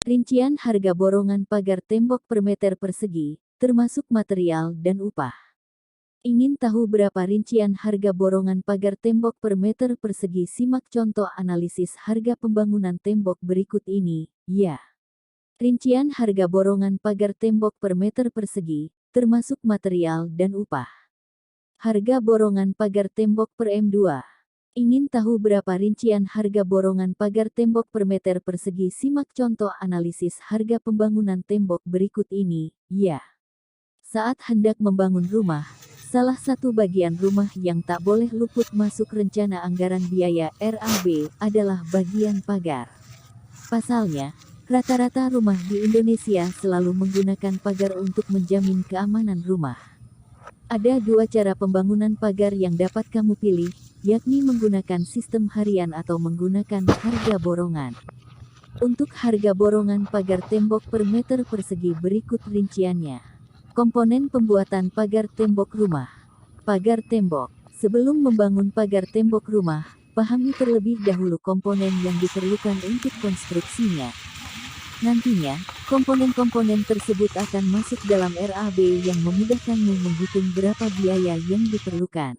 Rincian harga borongan pagar tembok per meter persegi, termasuk material dan upah. Ingin tahu berapa rincian harga borongan pagar tembok per meter persegi? Simak contoh analisis harga pembangunan tembok berikut ini, ya. Rincian harga borongan pagar tembok per meter persegi, termasuk material dan upah. Harga borongan pagar tembok per M2. Ingin tahu berapa rincian harga borongan pagar tembok per meter persegi? Simak contoh analisis harga pembangunan tembok berikut ini, ya. Saat hendak membangun rumah, salah satu bagian rumah yang tak boleh luput masuk rencana anggaran biaya RAB adalah bagian pagar. Pasalnya, rata-rata rumah di Indonesia selalu menggunakan pagar untuk menjamin keamanan rumah. Ada dua cara pembangunan pagar yang dapat kamu pilih, yakni menggunakan sistem harian atau menggunakan harga borongan. Untuk harga borongan pagar tembok per meter persegi berikut rinciannya. Komponen pembuatan pagar tembok rumah. Pagar tembok. Sebelum membangun pagar tembok rumah, pahami terlebih dahulu komponen yang diperlukan untuk konstruksinya. Nantinya, komponen-komponen tersebut akan masuk dalam RAB yang memudahkanmu menghitung berapa biaya yang diperlukan.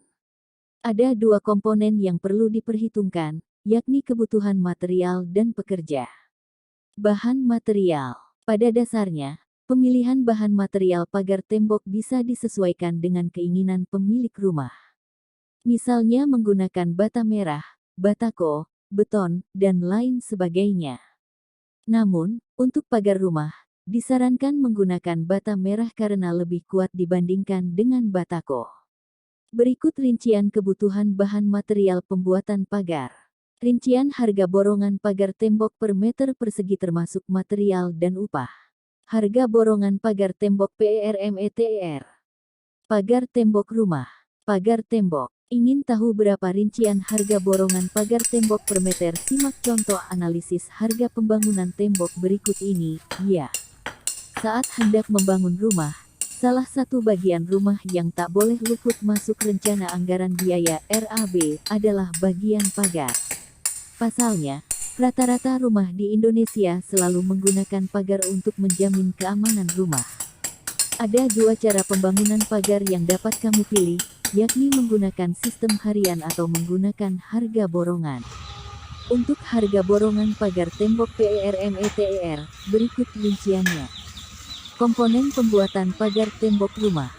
Ada dua komponen yang perlu diperhitungkan, yakni kebutuhan material dan pekerja. Bahan material. Pada dasarnya, pemilihan bahan material pagar tembok bisa disesuaikan dengan keinginan pemilik rumah. Misalnya menggunakan bata merah, batako, beton, dan lain sebagainya. Namun, untuk pagar rumah, disarankan menggunakan bata merah karena lebih kuat dibandingkan dengan batako. Berikut rincian kebutuhan bahan material pembuatan pagar. Rincian harga borongan pagar tembok per meter persegi termasuk material dan upah. Harga borongan pagar tembok PERMETER. Pagar tembok rumah. Pagar tembok. Ingin tahu berapa rincian harga borongan pagar tembok per meter? Simak contoh analisis harga pembangunan tembok berikut ini, ya. Saat hendak membangun rumah, salah satu bagian rumah yang tak boleh luput masuk rencana anggaran biaya RAB adalah bagian pagar. Pasalnya, rata-rata rumah di Indonesia selalu menggunakan pagar untuk menjamin keamanan rumah. Ada dua cara pembangunan pagar yang dapat kamu pilih, yakni menggunakan sistem harian atau menggunakan harga borongan. Untuk harga borongan pagar tembok PERMETER, berikut rinciannya. Komponen pembuatan pagar tembok rumah.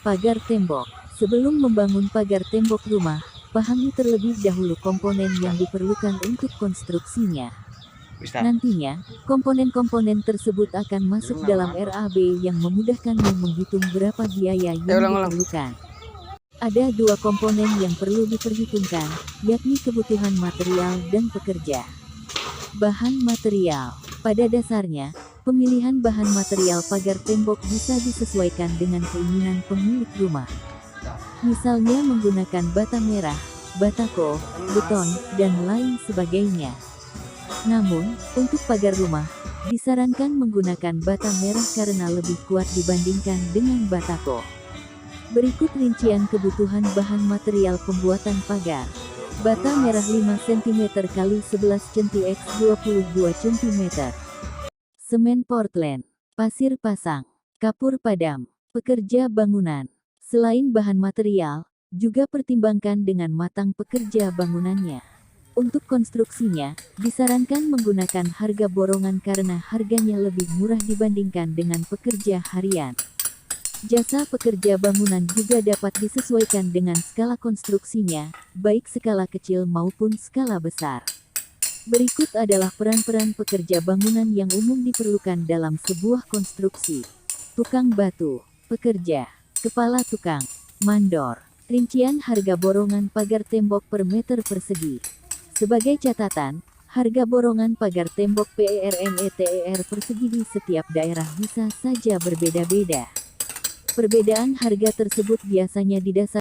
Pagar tembok. Sebelum membangun pagar tembok rumah, pahami terlebih dahulu komponen yang diperlukan untuk konstruksinya. Nantinya, komponen-komponen tersebut akan masuk dalam RAB yang memudahkanmu menghitung berapa biaya yang diperlukan. Ada dua komponen yang perlu diperhitungkan, yakni kebutuhan material dan pekerja. Bahan material. Pada dasarnya, pemilihan bahan material pagar tembok bisa disesuaikan dengan keinginan pemilik rumah. Misalnya menggunakan bata merah, batako, beton, dan lain sebagainya. Namun, untuk pagar rumah, disarankan menggunakan bata merah karena lebih kuat dibandingkan dengan batako. Berikut rincian kebutuhan bahan material pembuatan pagar. Bata merah 5 cm x 11 cm x 22 cm. Semen Portland. Pasir pasang. Kapur padam. Pekerja bangunan. Selain bahan material, juga pertimbangkan dengan matang pekerja bangunannya. Untuk konstruksinya, disarankan menggunakan harga borongan karena harganya lebih murah dibandingkan dengan pekerja harian. Jasa pekerja bangunan juga dapat disesuaikan dengan skala konstruksinya, baik skala kecil maupun skala besar. Berikut adalah peran-peran pekerja bangunan yang umum diperlukan dalam sebuah konstruksi. Tukang batu, pekerja, kepala tukang, mandor. Rincian harga borongan pagar tembok per meter persegi. Sebagai catatan, harga borongan pagar tembok PERMETER persegi di setiap daerah bisa saja berbeda-beda. Perbedaan harga tersebut biasanya didasarkan